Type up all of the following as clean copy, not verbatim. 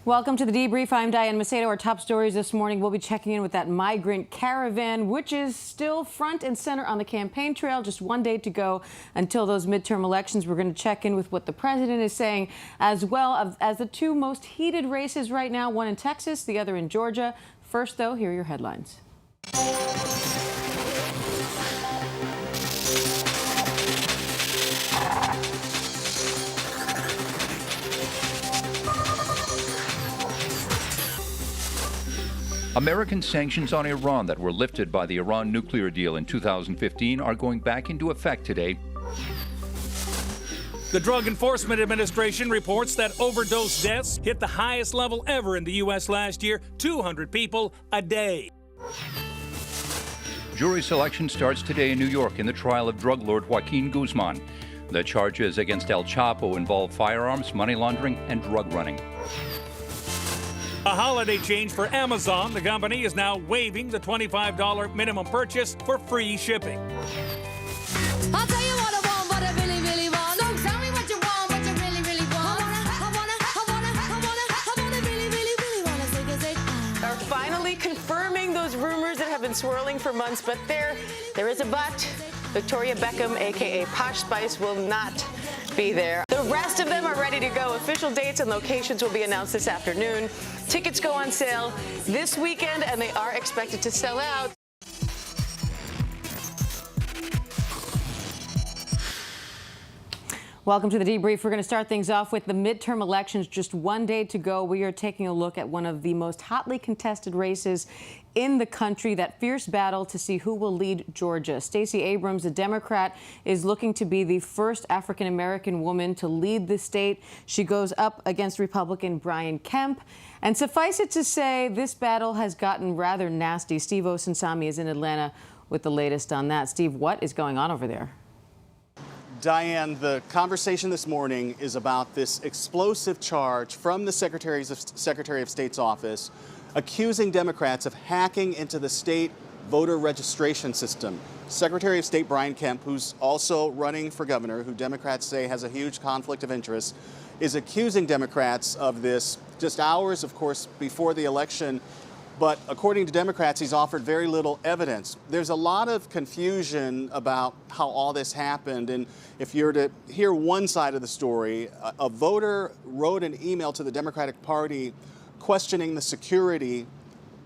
Welcome to the Debrief. I'm Diane Macedo. Our top stories this morning, we'll be checking in with that migrant caravan, which is still front and center on the campaign trail. Just one day to go until those midterm elections. We're going to check in with what the president is saying, as well as the two most heated races right now, one in Texas, the other in Georgia. First, though, here are your headlines. American sanctions on Iran that were lifted by the Iran nuclear deal in 2015 are going back into effect today. The Drug Enforcement Administration reports that overdose deaths hit the highest level ever in the U.S. last year, 200 people a day. Jury selection starts today in New York in the trial of drug lord Joaquin Guzman. The charges against El Chapo involve firearms, money laundering, and drug running. A holiday change for Amazon. The company is now waiving the $25 minimum purchase for free shipping. I'll tell you what I want, what I really, really want. So tell me what you want, what you really, really want. I wanna, really, really, really wanna say. Are finally confirming those rumors that have been swirling for months, but there is a but. Victoria Beckham, aka Posh Spice, will not be there. The rest of them are ready to go. Official dates and locations will be announced this afternoon. Tickets go on sale this weekend, and they are expected to sell out. Welcome to the Debrief. We're going to start things off with the midterm elections. Just one day to go. We are taking a look at one of the most hotly contested races in the country, that fierce battle to see who will lead Georgia. Stacey Abrams, a Democrat, is looking to be the first African-American woman to lead the state. She goes up against Republican Brian Kemp. And suffice it to say, this battle has gotten rather nasty. Steve Osunsami is in Atlanta with the latest on that. Steve, what is going on over there? Diane, the conversation this morning is about this explosive charge from the Secretary of State's office accusing Democrats of hacking into the state voter registration system. Secretary of State Brian Kemp, who's also running for governor, who Democrats say has a huge conflict of interest, is accusing Democrats of this just hours, of course, before the election. But according to Democrats, he's offered very little evidence. There's a lot of confusion about how all this happened. And if you're to hear one side of the story, a voter wrote an email to the Democratic Party questioning the security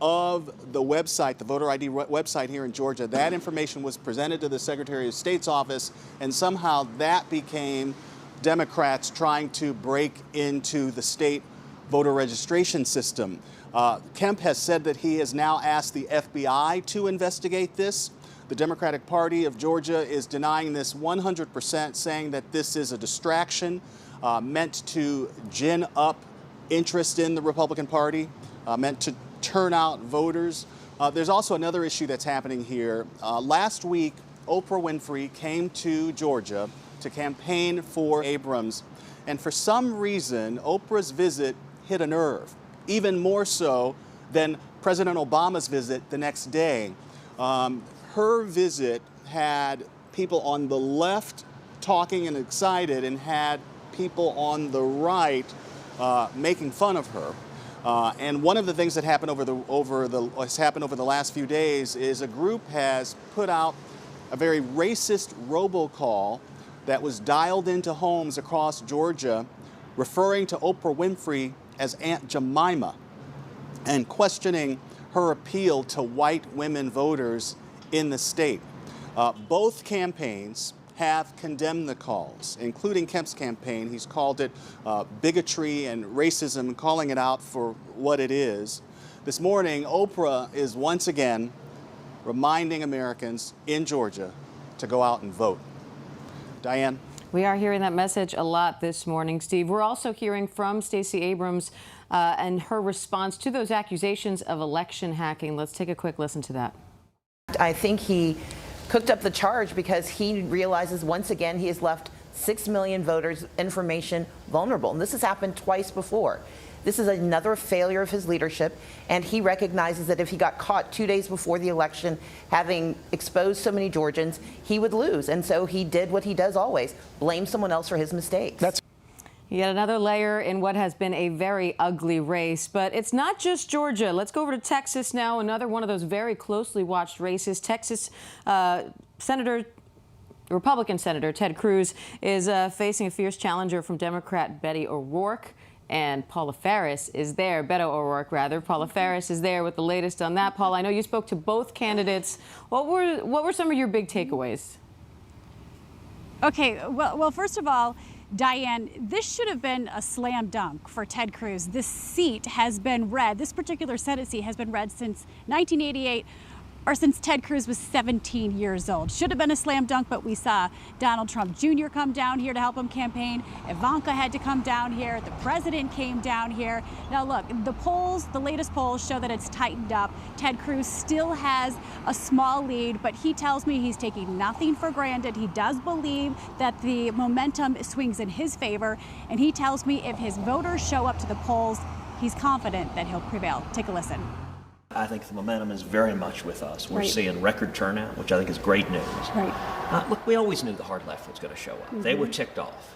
of the website, the voter ID website here in Georgia. That information was presented to the Secretary of State's office, and somehow that became Democrats trying to break into the state voter registration system. Kemp has said that he has now asked the FBI to investigate this. The Democratic Party of Georgia is denying this 100%, saying that this is a distraction meant to gin up interest in the Republican Party, meant to turn out voters. There's also another issue that's happening here. Last week, Oprah Winfrey came to Georgia to campaign for Abrams, and for some reason, Oprah's visit hit a nerve, even more so than President Obama's visit the next day. Her visit had people on the left talking and excited, and had people on the right making fun of her. And one of the things that happened over the last few days is a group has put out a very racist robocall that was dialed into homes across Georgia, referring to Oprah Winfrey as Aunt Jemima and questioning her appeal to white women voters in the state. Both campaigns have condemned the calls, including Kemp's campaign. He's called it bigotry and racism, calling it out for what it is. This morning, Oprah is once again reminding Americans in Georgia to go out and vote. Diane? We are hearing that message a lot this morning, Steve. We're also hearing from Stacey Abrams and her response to those accusations of election hacking. Let's take a quick listen to that. I think he cooked up the charge because he realizes once again he has left 6 million voters' information vulnerable. And this has happened twice before. This is another failure of his leadership, and he recognizes that if he got caught 2 days before the election having exposed so many Georgians, he would lose. And so he did what he does always, blame someone else for his mistakes. Yet another layer in what has been a very ugly race. But it's not just Georgia. Let's go over to Texas now. Another one of those very closely watched races. Texas Republican Senator Ted Cruz is facing a fierce challenger from Democrat Beto O'Rourke. And Paula Ferris is there, Beto O'Rourke rather. Paula Ferris is there with the latest on that. Paula, I know you spoke to both candidates. What were some of your big takeaways? Okay, well, first of all, Diane, this should have been a slam dunk for Ted Cruz. This seat has been red, this particular Senate seat has been red since 1988, or since Ted Cruz was 17 years old. Should have been a slam dunk, but we saw Donald Trump Jr. come down here to help him campaign. Ivanka had to come down here. The president came down here. Now look, the polls, the latest polls show that it's tightened up. Ted Cruz still has a small lead, but he tells me he's taking nothing for granted. He does believe that the momentum swings in his favor, and he tells me if his voters show up to the polls, he's confident that he'll prevail. Take a listen. I think the momentum is very much with us. We're Right. seeing record turnout, which I think is great news. Right. Look, we always knew the hard left was going to show up. They were ticked off.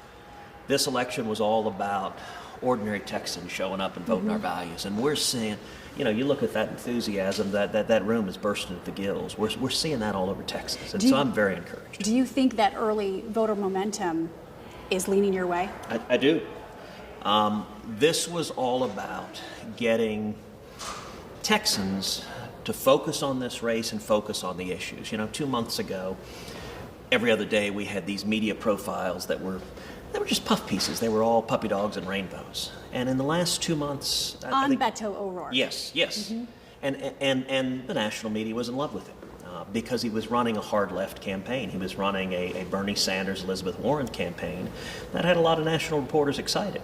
This election was all about ordinary Texans showing up and voting our values. And we're seeing, you know, you look at that enthusiasm, that room is bursting at the gills. We're seeing that all over Texas. And so I'm very encouraged. Do you think that early voter momentum is leaning your way? I do. This was all about getting Texans to focus on this race and focus on the issues. You know, 2 months ago, every other day we had these media profiles that were just puff pieces. They were all puppy dogs and rainbows. And in the last 2 months, I think, Beto O'Rourke. Yes. And the national media was in love with him because he was running a hard left campaign. He was running a Bernie Sanders, Elizabeth Warren campaign that had a lot of national reporters excited.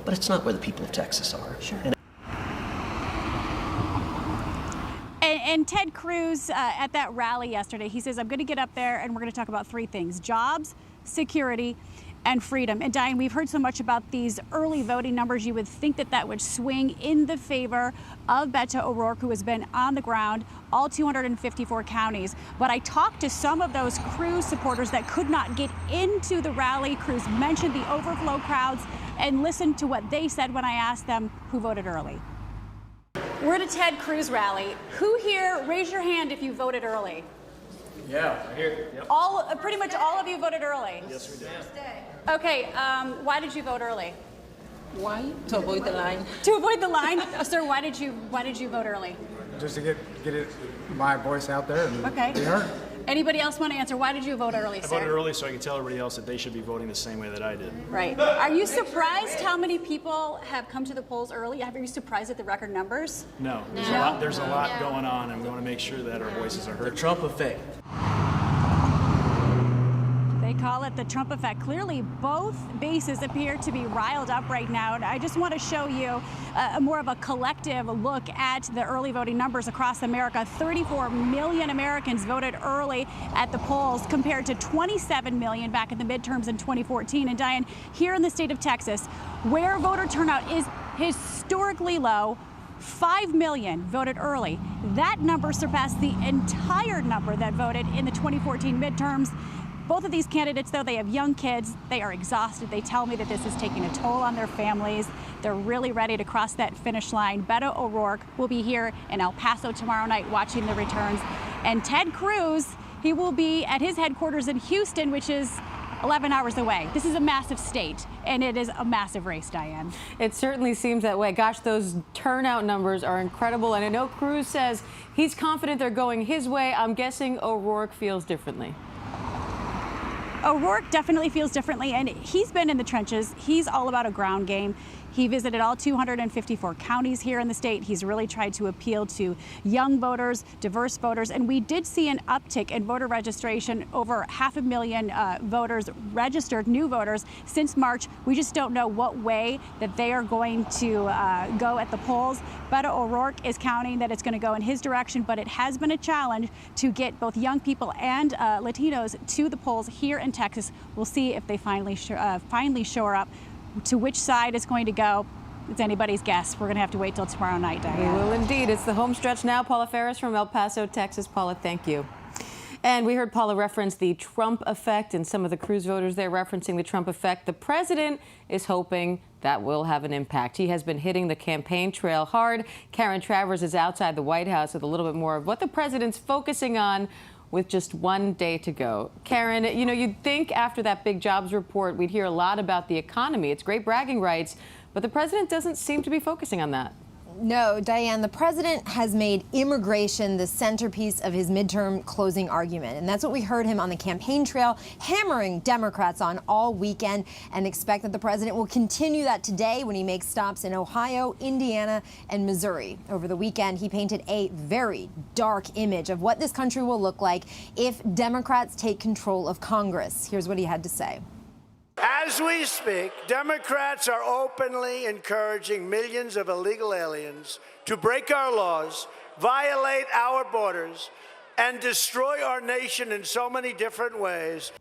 But it's not where the people of Texas are. Sure. And Ted Cruz at that rally yesterday, he says, I'm going to get up there and we're going to talk about three things: jobs, security, and freedom. And Diane, we've heard so much about these early voting numbers. You would think that that would swing in the favor of Beto O'Rourke, who has been on the ground all 254 counties. But I talked to some of those Cruz supporters that could not get into the rally. Cruz mentioned the overflow crowds, and listen to what they said when I asked them who voted early. We're at a Ted Cruz rally. Who here, raise your hand if you voted early? Yeah, I hear. Yep. Pretty much all of you voted early? Yes, we did. Okay, why did you vote early? Why? To avoid the line. To avoid the line? Sir, why did you vote early? Just to get my voice out there and be heard. Anybody else want to answer? Why did you vote early, sir? I voted early so I can tell everybody else that they should be voting the same way that I did. Right. Are you surprised how many people have come to the polls early? Are you surprised at the record numbers? No. There's a lot going on, and we want to make sure that our voices are heard. The Trump effect. They call it the Trump effect. Clearly, both bases appear to be riled up right now. And I just want to show you more of a collective look at the early voting numbers across America. 34 million Americans voted early at the polls compared to 27 million back in the midterms in 2014. And Diane, here in the state of Texas, where voter turnout is historically low, 5 million voted early. That number surpassed the entire number that voted in the 2014 midterms. Both of these candidates, though, they have young kids. They are exhausted. They tell me that this is taking a toll on their families. They're really ready to cross that finish line. Beto O'Rourke will be here in El Paso tomorrow night watching the returns. And Ted Cruz, he will be at his headquarters in Houston, which is 11 hours away. This is a massive state, and it is a massive race, Diane. It certainly seems that way. Gosh, those turnout numbers are incredible. And I know Cruz says he's confident they're going his way. I'm guessing O'Rourke feels differently. O'Rourke definitely feels differently, and he's been in the trenches. He's all about a ground game. He visited all 254 counties here in the state. He's really tried to appeal to young voters, diverse voters, and we did see an uptick in voter registration. Over 500,000 voters registered, new voters, since March. We just don't know what way that they are going to go at the polls. Beto O'Rourke is counting that it's going to go in his direction, but it has been a challenge to get both young people and Latinos to the polls here in Texas. We'll see if they finally shore up. To which side it's going to go, it's anybody's guess. We're going to have to wait till tomorrow night, Diane. We will indeed. It's the home stretch now. Paula Ferris from El Paso, Texas. Paula, thank you. And we heard Paula reference the Trump effect, and some of the Cruz voters there referencing the Trump effect. The president is hoping that will have an impact. He has been hitting the campaign trail hard. Karen Travers is outside the White House with a little bit more of what the president's focusing on with just one day to go. Karen, you know, you'd think after that big jobs report, we'd hear a lot about the economy. It's great bragging rights, but the president doesn't seem to be focusing on that. No, Diane, the president has made immigration the centerpiece of his midterm closing argument. And that's what we heard him on the campaign trail, hammering Democrats on all weekend, and expect that the president will continue that today when he makes stops in Ohio, Indiana, and Missouri. Over the weekend, he painted a very dark image of what this country will look like if Democrats take control of Congress. Here's what he had to say. As we speak, Democrats are openly encouraging millions of illegal aliens to break our laws, violate our borders, and destroy our nation in so many different ways.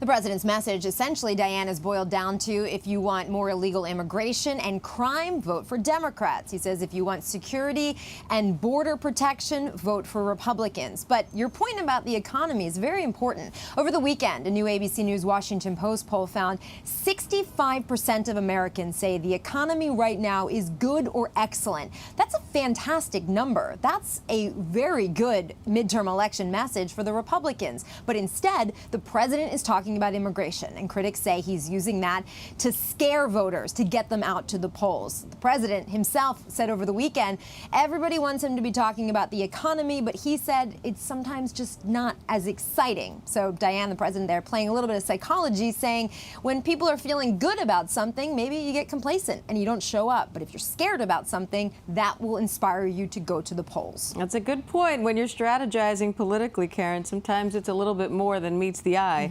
The president's message, essentially, Diane, is boiled down to if you want more illegal immigration and crime, vote for Democrats. He says if you want security and border protection, vote for Republicans. But your point about the economy is very important. Over the weekend, a new ABC News Washington Post poll found 65% of Americans say the economy right now is good or excellent. That's a fantastic number. That's a very good midterm election message for the Republicans. But instead, the president is talking about immigration, and critics say he's using that to scare voters, to get them out to the polls. The president himself said over the weekend everybody wants him to be talking about the economy, but he said it's sometimes just not as exciting. So Diane, the president there, playing a little bit of psychology, saying when people are feeling good about something, maybe you get complacent and you don't show up. But if you're scared about something, that will inspire you to go to the polls. That's a good point. When you're strategizing politically, Karen, sometimes it's a little bit more than meets the eye.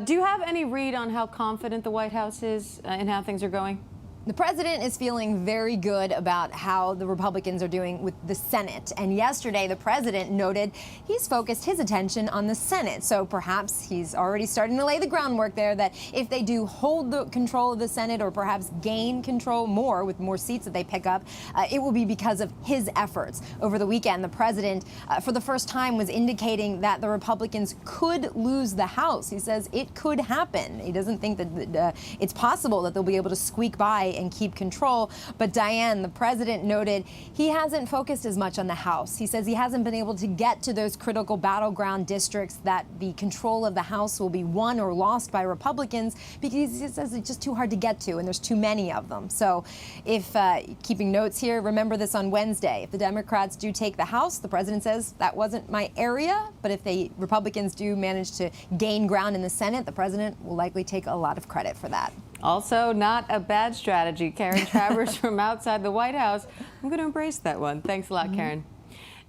Do you have any read on how confident the White House is in how things are going? The president is feeling very good about how the Republicans are doing with the Senate. And yesterday, the president noted he's focused his attention on the Senate. So perhaps he's already starting to lay the groundwork there that if they do hold the control of the Senate or perhaps gain control more with more seats that they pick up, it will be because of his efforts. Over the weekend, the president, for the first time, was indicating that the Republicans could lose the House. He says it could happen. He doesn't think that it's possible that they'll be able to squeak by and keep control. But Diane, the president, noted he hasn't focused as much on the House. He says he hasn't been able to get to those critical battleground districts that the control of the House will be won or lost by Republicans because he says it's just too hard to get to and there's too many of them. So if keeping notes here, remember this on Wednesday. If the Democrats do take the House, the president says that wasn't my area. But if the Republicans do manage to gain ground in the Senate, the president will likely take a lot of credit for that. Also, not a bad strategy. Karen Travers from outside the White House. I'm going to embrace that one. Thanks a lot, Karen.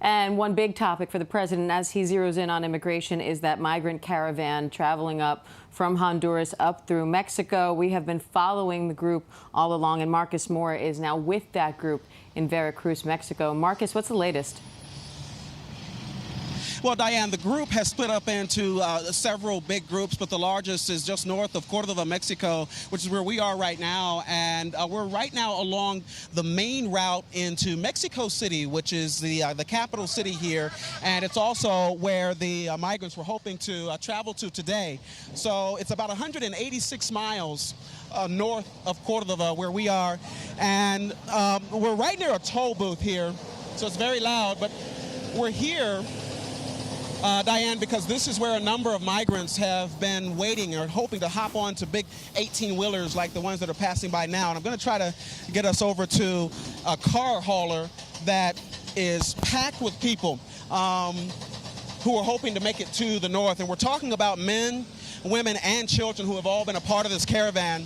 And one big topic for the president as he zeroes in on immigration is that migrant caravan traveling up from Honduras up through Mexico. We have been following the group all along, and Marcus Moore is now with that group in Veracruz, Mexico. Marcus, what's the latest? Well, Diane, the group has split up into several big groups, but the largest is just north of Córdoba, Mexico, which is where we are right now. And we're right now along the main route into Mexico City, which is the capital city here. And it's also where the migrants were hoping to travel to today. So it's about 186 miles north of Córdoba, where we are. And we're right near a toll booth here, so it's very loud. But we're here, Diane, because this is where a number of migrants have been waiting or hoping to hop on to big 18-wheelers like the ones that are passing by now. And I'm going to try to get us over to a car hauler that is packed with people who are hoping to make it to the north. And we're talking about men, women, and children who have all been a part of this caravan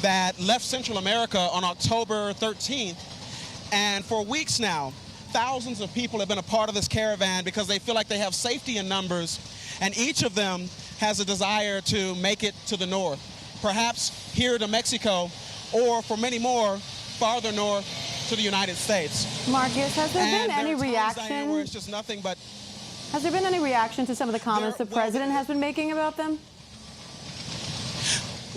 that left Central America on October 13th. And for weeks now, thousands of people have been a part of this caravan because they feel like they have safety in numbers, and each of them has a desire to make it to the north, perhaps here to Mexico, or for many more, farther north to the United States. Marcus, has there been any reaction? Where it's just nothing but. Has there been any reaction to some of the comments the president has been making about them?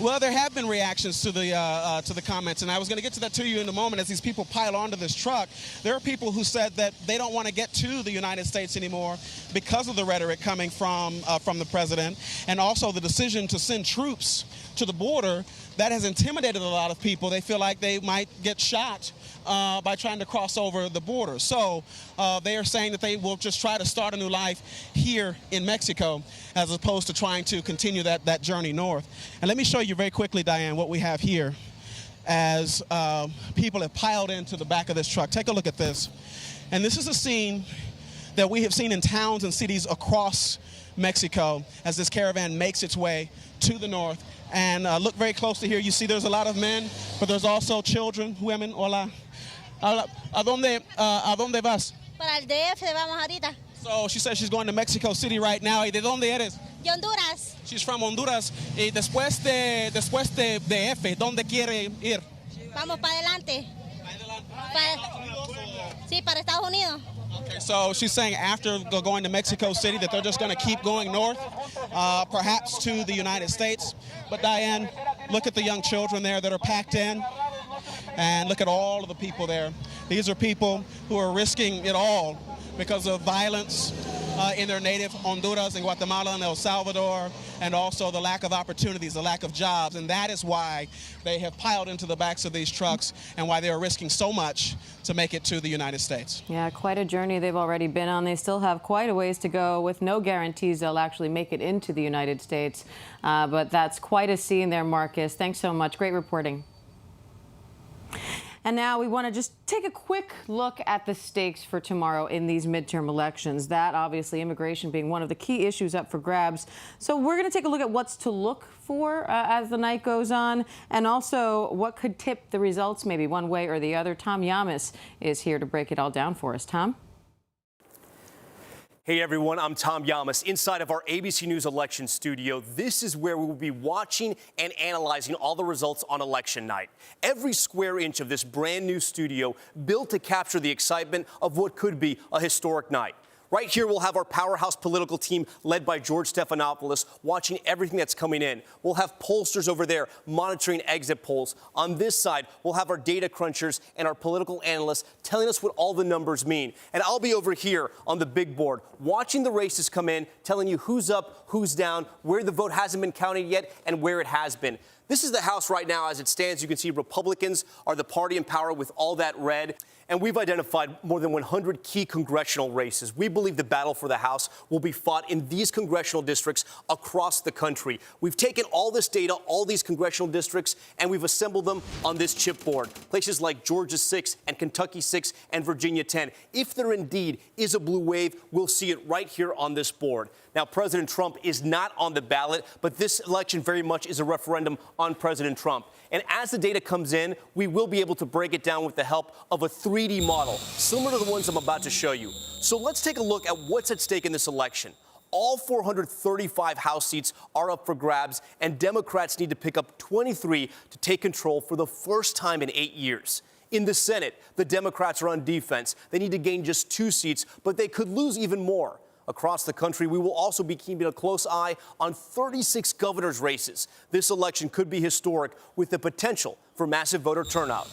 Well, there have been reactions to the comments, and I was going to get to that to you in a moment. As these people pile onto this truck, there are people who said that they don't want to get to the United States anymore because of the rhetoric coming from the president, and also the decision to send troops to the border. That has intimidated a lot of people. They feel like they might get shot by trying to cross over the border. So they are saying that they will just try to start a new life here in Mexico as opposed to trying to continue that journey north. And let me show you very quickly, Diane, what we have here as people have piled into the back of this truck. Take a look at this. And this is a scene that we have seen in towns and cities across Mexico as this caravan makes its way to the north. And look very closely here. You see there's a lot of men, but there's also children, women. Hola. ¿A dónde vas? Para el DF vamos ahorita. So she says she's going to Mexico City right now. ¿Y de dónde eres? De Honduras. She's from Honduras. Y después de DF, ¿dónde quiere ir? Vamos para adelante. Sí, para Estados Unidos. Okay, so she's saying after going to Mexico City that they're just going to keep going north, perhaps to the United States. But Diane, look at the young children there that are packed in, and look at all of the people there. These are people who are risking it all because of violence in their native Honduras and Guatemala and El Salvador, and also the lack of opportunities, the lack of jobs. And that is why they have piled into the backs of these trucks and why they are risking so much to make it to the United States. Yeah, quite a journey they've already been on. They still have quite a ways to go with no guarantees they'll actually make it into the United States. But that's quite a scene there, Marcus. Thanks so much. Great reporting. And now we want to just take a quick look at the stakes for tomorrow in these midterm elections. That, obviously, immigration being one of the key issues up for grabs. So we're going to take a look at what's to look for as the night goes on, and also what could tip the results maybe one way or the other. Tom Yamas is here to break it all down for us. Tom? Hey everyone, I'm Tom Yamas inside of our ABC News election studio. This is where we will be watching and analyzing all the results on election night. Every square inch of this brand new studio built to capture the excitement of what could be a historic night. Right here, we'll have our powerhouse political team led by George Stephanopoulos watching everything that's coming in. We'll have pollsters over there monitoring exit polls. On this side, we'll have our data crunchers and our political analysts telling us what all the numbers mean. And I'll be over here on the big board watching the races come in, telling you who's up, who's down, where the vote hasn't been counted yet, and where it has been. This is the House right now as it stands. You can see Republicans are the party in power with all that red. And we've identified more than 100 key congressional races. We believe the battle for the House will be fought in these congressional districts across the country. We've taken all this data, all these congressional districts, and we've assembled them on this chipboard. Places like Georgia 6 and Kentucky 6 and Virginia 10. If there indeed is a blue wave, we'll see it right here on this board. Now, President Trump is not on the ballot, but this election very much is a referendum on President Trump. And as the data comes in, we will be able to break it down with the help of a 3D model, similar to the ones I'm about to show you. So let's take a look at what's at stake in this election. All 435 House seats are up for grabs, and Democrats need to pick up 23 to take control for the first time in 8 years. In the Senate, the Democrats are on defense. They need to gain just 2 seats, but they could lose even more. Across the country, we will also be keeping a close eye on 36 governor's races. This election could be historic with the potential for massive voter turnout.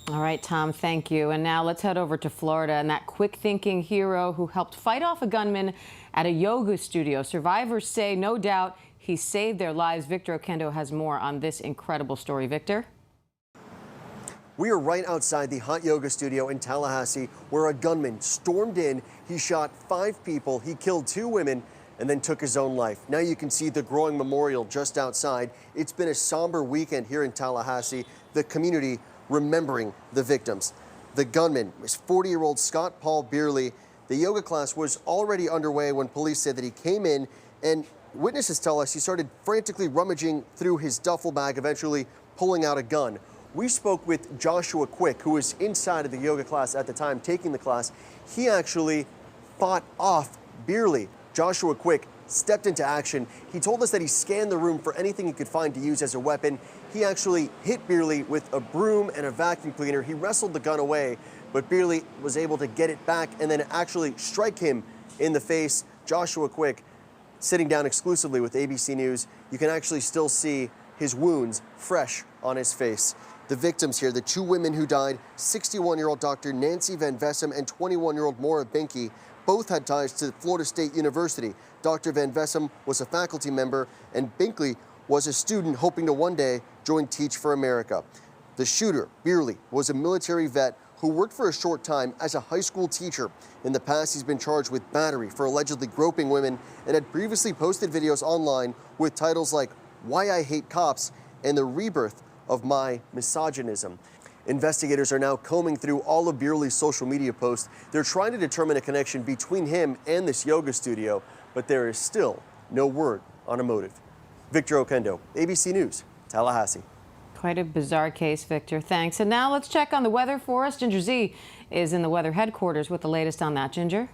All right, Tom, thank you. And now let's head over to Florida and that quick-thinking hero who helped fight off a gunman at a yoga studio. Survivors say, no doubt, he saved their lives. Victor Oquendo has more on this incredible story. Victor? We are right outside the hot yoga studio in Tallahassee where a gunman stormed in. He shot 5 people, he killed 2 women, and then took his own life. Now you can see the growing memorial just outside. It's been a somber weekend here in Tallahassee, the community remembering the victims. The gunman was 40-year-old Scott Paul Beerley. The yoga class was already underway when police said that he came in, and witnesses tell us he started frantically rummaging through his duffel bag, eventually pulling out a gun. We spoke with Joshua Quick, who was inside of the yoga class at the time taking the class. He actually fought off Beerley. Joshua Quick stepped into action. He told us that he scanned the room for anything he could find to use as a weapon. He actually hit Beerley with a broom and a vacuum cleaner. He wrestled the gun away, but Beerley was able to get it back and then actually strike him in the face. Joshua Quick, sitting down exclusively with ABC News. you can actually still see his wounds fresh on his face. The victims here, the two women who died, 61-year-old Dr. Nancy Van Vessem and 21-year-old Maura Binky, both had ties to Florida State University. Dr. Van Vessem was a faculty member, and Binkley was a student hoping to one day join Teach for America. The shooter, Beerley, was a military vet who worked for a short time as a high school teacher. In the past, he's been charged with battery for allegedly groping women and had previously posted videos online with titles like "Why I Hate Cops" and "The Rebirth of My Misogynism." Investigators are now combing through all of Beerley's social media posts. They're trying to determine a connection between him and this yoga studio, but there is still no word on a motive. Victor Oquendo, ABC News, Tallahassee. Quite a bizarre case, Victor. Thanks. And now let's check on the weather for us. Ginger Z is in the weather headquarters with the latest on that. Ginger?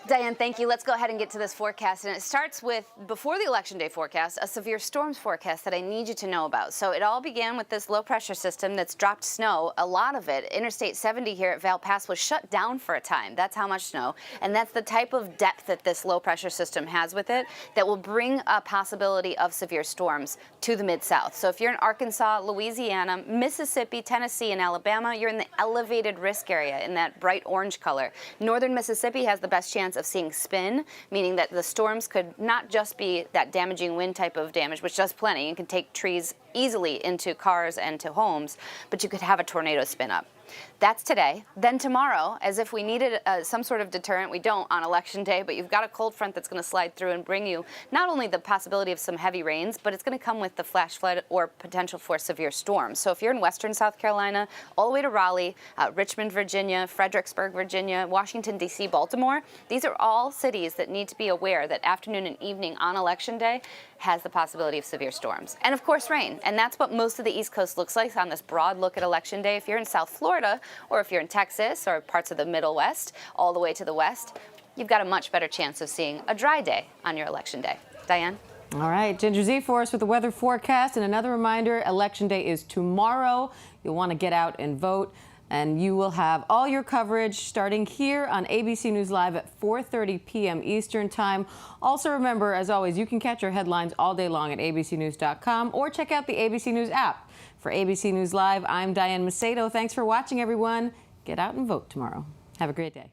Diane, thank you. Let's go ahead and get to this forecast. And it starts with, before the Election Day forecast, a severe storms forecast that I need you to know about. So it all began with this low pressure system that's dropped snow. A lot of it, Interstate 70 here at Val Pass, was shut down for a time. That's how much snow. And that's the type of depth that this low pressure system has with it that will bring a possibility of severe storms to the Mid-South. So if you're in Arkansas, Louisiana, Mississippi, Tennessee, and Alabama, you're in the elevated risk area in that bright orange color. Northern Mississippi has the best chance of seeing spin, meaning that the storms could not just be that damaging wind type of damage, which does plenty and can take trees easily into cars and to homes, but you could have a tornado spin up. That's today. Then tomorrow, as if we needed some sort of deterrent, we don't on Election Day, but you've got a cold front that's going to slide through and bring you not only the possibility of some heavy rains, but it's going to come with the flash flood or potential for severe storms. So if you're in western South Carolina, all the way to Raleigh, Richmond, Virginia, Fredericksburg, Virginia, Washington, D.C., Baltimore, these are all cities that need to be aware that afternoon and evening on Election Day has the possibility of severe storms. And of course, rain. And that's what most of the East Coast looks like on this broad look at Election Day. If you're in South Florida, or if you're in Texas or parts of the Middle West, all the way to the west, you've got a much better chance of seeing a dry day on your Election Day. Diane? All right, Ginger Z for us with the weather forecast. And another reminder, Election Day is tomorrow. You'll want to get out and vote. And you will have all your coverage starting here on ABC News Live at 4:30 p.m. Eastern Time. Also remember, as always, you can catch our headlines all day long at abcnews.com or check out the ABC News app. For ABC News Live, I'm Diane Macedo. Thanks for watching, everyone. Get out and vote tomorrow. Have a great day.